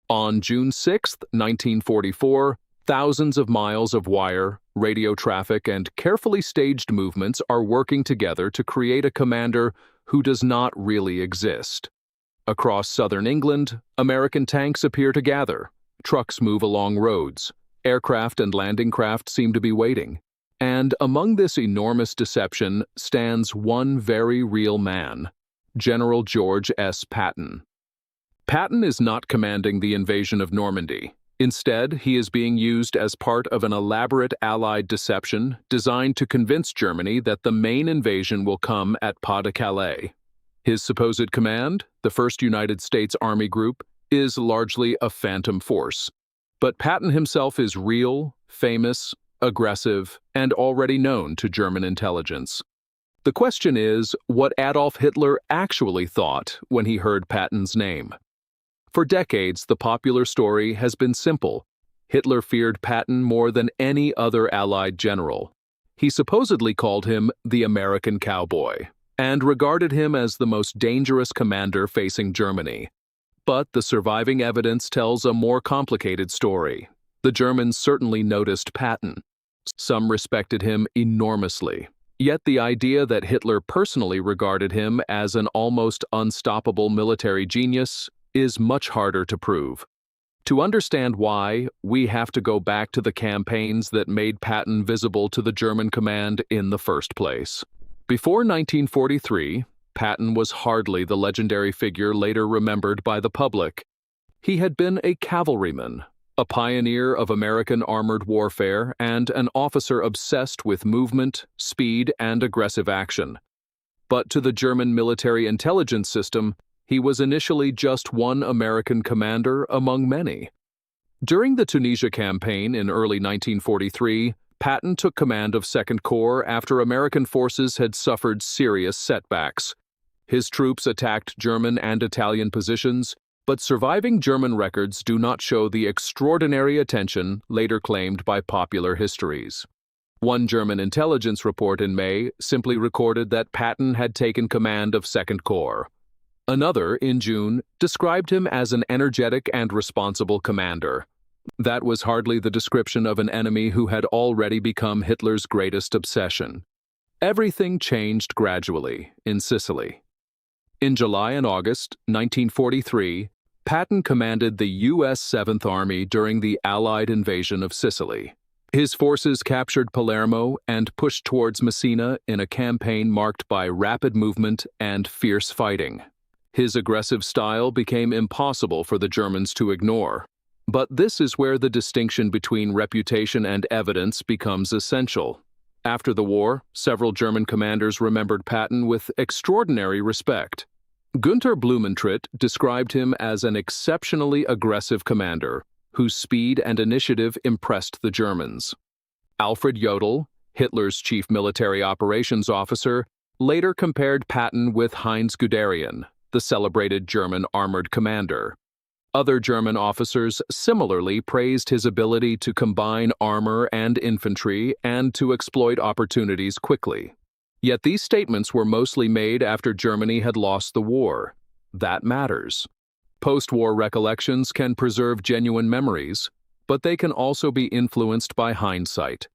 On June 6, 1944, thousands of miles of wire, radio traffic, and carefully staged movements are working together to create a commander who does not really exist. Across southern England, American tanks appear to gather, trucks move along roads, aircraft and landing craft seem to be waiting. And among this enormous deception stands one very real man, General George S. Patton. Patton is not commanding the invasion of Normandy. Instead, he is being used as part of an elaborate Allied deception designed to convince Germany that the main invasion will come at Pas-de-Calais. His supposed command, the 1st United States Army Group, is largely a phantom force. But Patton himself is real, famous, aggressive, and already known to German intelligence. The question is what Adolf Hitler actually thought when he heard Patton's name. For decades, the popular story has been simple. Hitler feared Patton more than any other Allied general. He supposedly called him the American cowboy, and regarded him as the most dangerous commander facing Germany. But the surviving evidence tells a more complicated story. The Germans certainly noticed Patton. Some respected him enormously. Yet the idea that Hitler personally regarded him as an almost unstoppable military genius is much harder to prove. To understand why, we have to go back to the campaigns that made Patton visible to the German command in the first place. Before 1943, Patton was hardly the legendary figure later remembered by the public. He had been a cavalryman, a pioneer of American armored warfare, and an officer obsessed with movement, speed, and aggressive action. But to the German military intelligence system, he was initially just one American commander among many. During the Tunisia campaign in early 1943, Patton took command of 2nd Corps after American forces had suffered serious setbacks. His troops attacked German and Italian positions, but surviving German records do not show the extraordinary attention later claimed by popular histories. One German intelligence report in May simply recorded that Patton had taken command of 2nd Corps. Another, in June, described him as an energetic and responsible commander. That was hardly the description of an enemy who had already become Hitler's greatest obsession. Everything changed gradually in Sicily. In July and August 1943, Patton commanded the U.S. 7th Army during the Allied invasion of Sicily. His forces captured Palermo and pushed towards Messina in a campaign marked by rapid movement and fierce fighting. His aggressive style became impossible for the Germans to ignore. But this is where the distinction between reputation and evidence becomes essential. After the war, several German commanders remembered Patton with extraordinary respect. Günther Blumentritt described him as an exceptionally aggressive commander, whose speed and initiative impressed the Germans. Alfred Jodl, Hitler's chief military operations officer, later compared Patton with Heinz Guderian, the celebrated German armored commander. Other German officers similarly praised his ability to combine armor and infantry and to exploit opportunities quickly. Yet these statements were mostly made after Germany had lost the war. That matters. Post-war recollections can preserve genuine memories, but they can also be influenced by hindsight.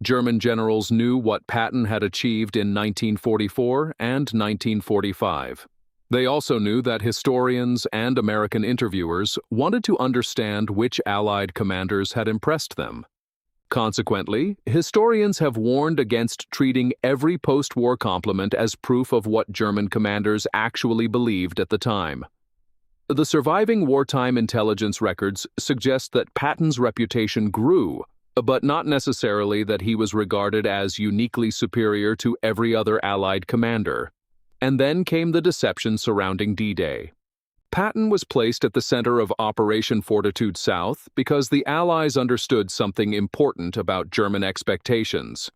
German generals knew what Patton had achieved in 1944 and 1945. They also knew that historians and American interviewers wanted to understand which Allied commanders had impressed them. Consequently, historians have warned against treating every post-war compliment as proof of what German commanders actually believed at the time. The surviving wartime intelligence records suggest that Patton's reputation grew, but not necessarily that he was regarded as uniquely superior to every other Allied commander. And then came the deception surrounding D-Day. Patton was placed at the center of Operation Fortitude South because the Allies understood something important about German expectations.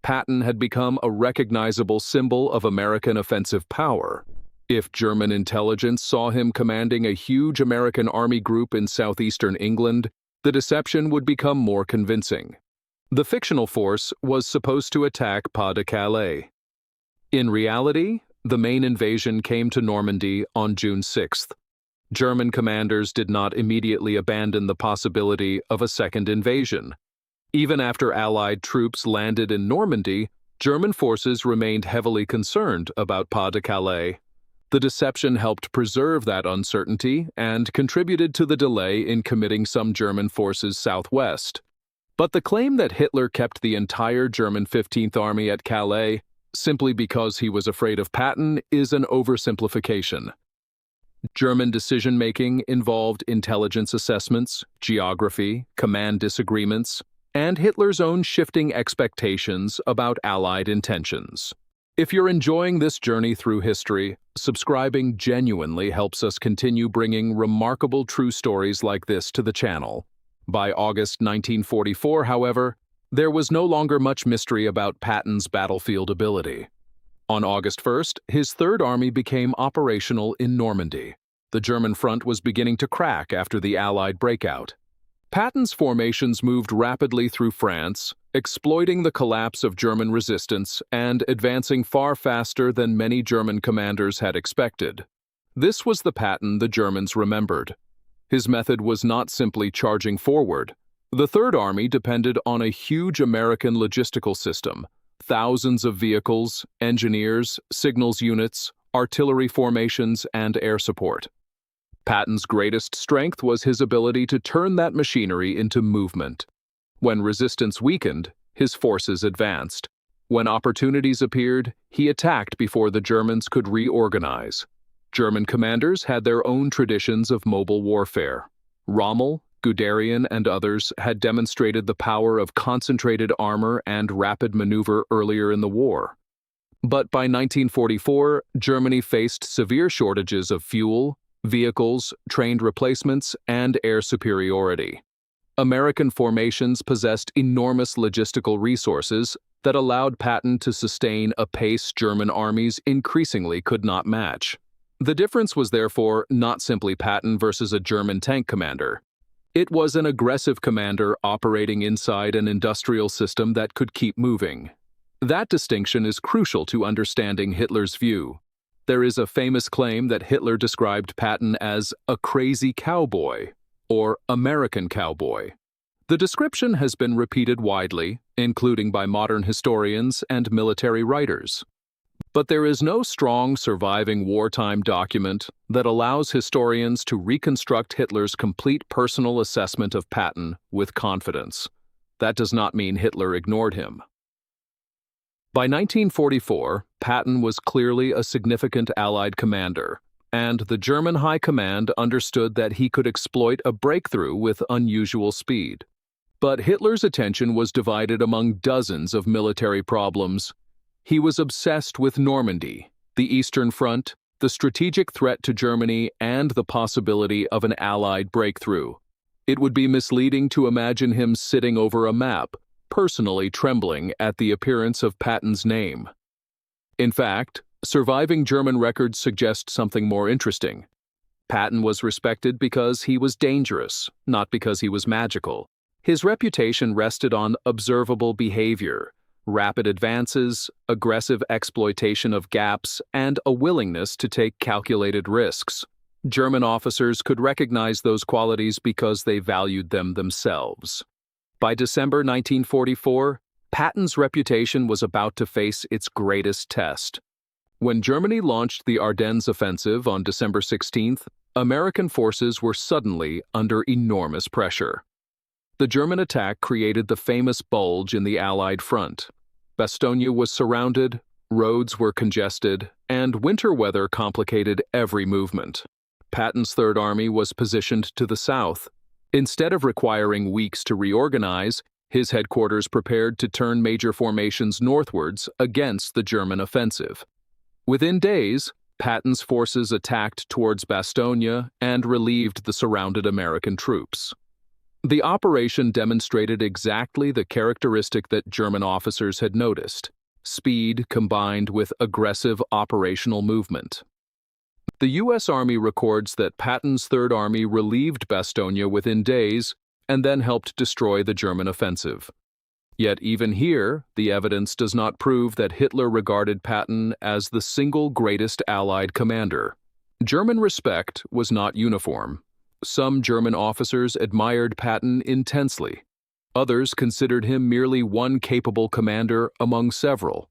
Patton had become a recognizable symbol of American offensive power. If German intelligence saw him commanding a huge American army group in southeastern England, the deception would become more convincing. The fictional force was supposed to attack Pas-de-Calais. In reality, the main invasion came to Normandy on June 6th. German commanders did not immediately abandon the possibility of a second invasion. Even after Allied troops landed in Normandy, German forces remained heavily concerned about Pas-de-Calais. The deception helped preserve that uncertainty and contributed to the delay in committing some German forces southwest. But the claim that Hitler kept the entire German 15th Army at Calais simply because he was afraid of Patton is an oversimplification. German decision-making involved intelligence assessments, geography, command disagreements, and Hitler's own shifting expectations about Allied intentions. If you're enjoying this journey through history, subscribing genuinely helps us continue bringing remarkable true stories like this to the channel. By August 1944, however, there was no longer much mystery about Patton's battlefield ability. On August 1st, his Third Army became operational in Normandy. The German front was beginning to crack after the Allied breakout. Patton's formations moved rapidly through France, exploiting the collapse of German resistance and advancing far faster than many German commanders had expected. This was the Patton the Germans remembered. His method was not simply charging forward. The Third Army depended on a huge American logistical system, thousands of vehicles, engineers, signals units, artillery formations, and air support. Patton's greatest strength was his ability to turn that machinery into movement. When resistance weakened, his forces advanced. When opportunities appeared, he attacked before the Germans could reorganize. German commanders had their own traditions of mobile warfare. Rommel, Guderian, and others had demonstrated the power of concentrated armor and rapid maneuver earlier in the war. But by 1944, Germany faced severe shortages of fuel, vehicles, trained replacements, and air superiority. American formations possessed enormous logistical resources that allowed Patton to sustain a pace German armies increasingly could not match. The difference was therefore not simply Patton versus a German tank commander. It was an aggressive commander operating inside an industrial system that could keep moving. That distinction is crucial to understanding Hitler's view. There is a famous claim that Hitler described Patton as a crazy cowboy, or American cowboy. The description has been repeated widely, including by modern historians and military writers. But there is no strong surviving wartime document that allows historians to reconstruct Hitler's complete personal assessment of Patton with confidence. That does not mean Hitler ignored him. By 1944, Patton was clearly a significant Allied commander, and the German High Command understood that he could exploit a breakthrough with unusual speed. But Hitler's attention was divided among dozens of military problems. He was obsessed with Normandy, the Eastern Front, the strategic threat to Germany, and the possibility of an Allied breakthrough. It would be misleading to imagine him sitting over a map, personally trembling at the appearance of Patton's name. In fact, surviving German records suggest something more interesting. Patton was respected because he was dangerous, not because he was magical. His reputation rested on observable behavior, rapid advances, aggressive exploitation of gaps, and a willingness to take calculated risks. German officers could recognize those qualities because they valued them themselves. By December 1944, Patton's reputation was about to face its greatest test. When Germany launched the Ardennes offensive on December 16th, American forces were suddenly under enormous pressure. The German attack created the famous bulge in the Allied front. Bastogne was surrounded, roads were congested, and winter weather complicated every movement. Patton's Third Army was positioned to the south. Instead of requiring weeks to reorganize, his headquarters prepared to turn major formations northwards against the German offensive. Within days, Patton's forces attacked towards Bastogne and relieved the surrounded American troops. The operation demonstrated exactly the characteristic that German officers had noticed: speed combined with aggressive operational movement. The U.S. Army records that Patton's Third Army relieved Bastogne within days and then helped destroy the German offensive. Yet even here, the evidence does not prove that Hitler regarded Patton as the single greatest Allied commander. German respect was not uniform. Some German officers admired Patton intensely. Others considered him merely one capable commander among several.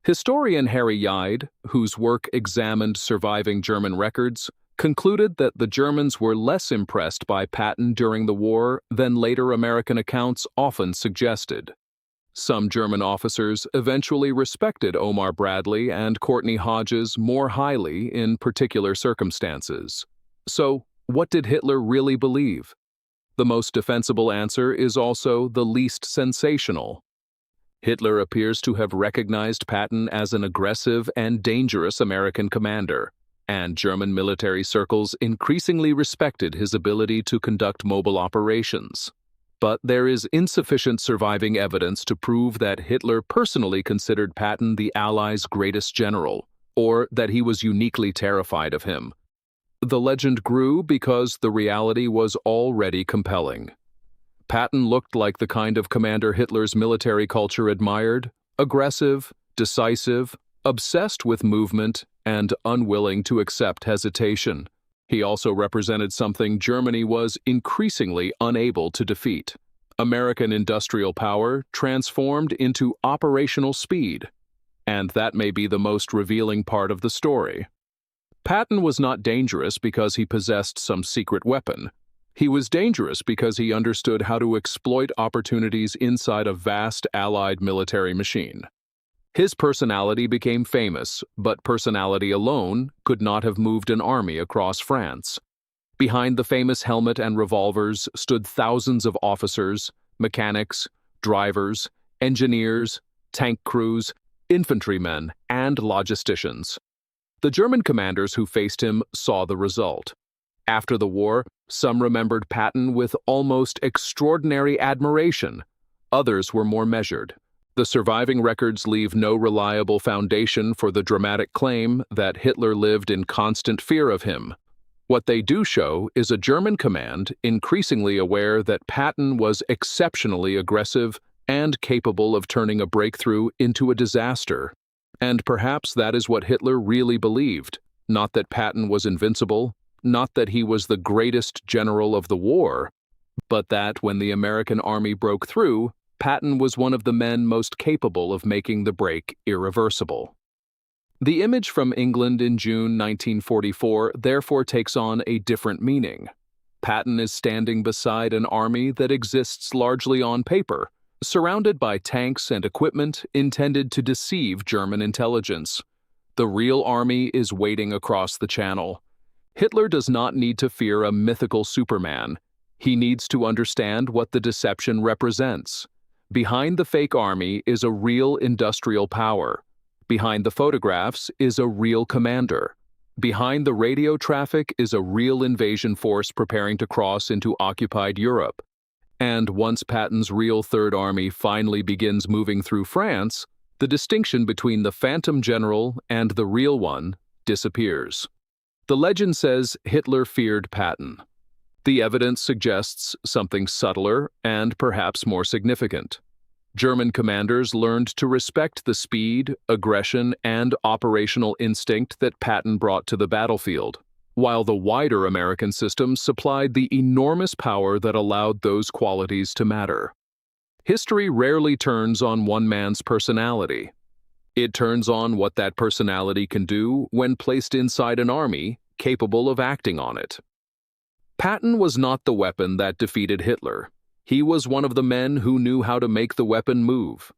Historian Harry Yide, whose work examined surviving German records, concluded that the Germans were less impressed by Patton during the war than later American accounts often suggested. Some German officers eventually respected Omar Bradley and Courtney Hodges more highly in particular circumstances. So, what did Hitler really believe? The most defensible answer is also the least sensational. Hitler appears to have recognized Patton as an aggressive and dangerous American commander, and German military circles increasingly respected his ability to conduct mobile operations. But there is insufficient surviving evidence to prove that Hitler personally considered Patton the Allies' greatest general, or that he was uniquely terrified of him. The legend grew because the reality was already compelling. Patton looked like the kind of commander Hitler's military culture admired: aggressive, decisive, obsessed with movement, and unwilling to accept hesitation. He also represented something Germany was increasingly unable to defeat: American industrial power transformed into operational speed. And that may be the most revealing part of the story. Patton was not dangerous because he possessed some secret weapon. He was dangerous because he understood how to exploit opportunities inside a vast Allied military machine. His personality became famous, but personality alone could not have moved an army across France. Behind the famous helmet and revolvers stood thousands of officers, mechanics, drivers, engineers, tank crews, infantrymen, and logisticians. The German commanders who faced him saw the result. After the war, some remembered Patton with almost extraordinary admiration. Others were more measured. The surviving records leave no reliable foundation for the dramatic claim that Hitler lived in constant fear of him. What they do show is a German command increasingly aware that Patton was exceptionally aggressive and capable of turning a breakthrough into a disaster. And perhaps that is what Hitler really believed: not that Patton was invincible, not that he was the greatest general of the war, but that when the American army broke through, Patton was one of the men most capable of making the break irreversible. The image from England in June 1944 therefore takes on a different meaning. Patton is standing beside an army that exists largely on paper, surrounded by tanks and equipment intended to deceive German intelligence. The real army is waiting across the Channel. Hitler does not need to fear a mythical Superman. He needs to understand what the deception represents. Behind the fake army is a real industrial power. Behind the photographs is a real commander. Behind the radio traffic is a real invasion force preparing to cross into occupied Europe. And once Patton's real Third Army finally begins moving through France, the distinction between the phantom general and the real one disappears. The legend says Hitler feared Patton. The evidence suggests something subtler and perhaps more significant. German commanders learned to respect the speed, aggression, and operational instinct that Patton brought to the battlefield, while the wider American system supplied the enormous power that allowed those qualities to matter. History rarely turns on one man's personality. It turns on what that personality can do when placed inside an army capable of acting on it. Patton was not the weapon that defeated Hitler. He was one of the men who knew how to make the weapon move.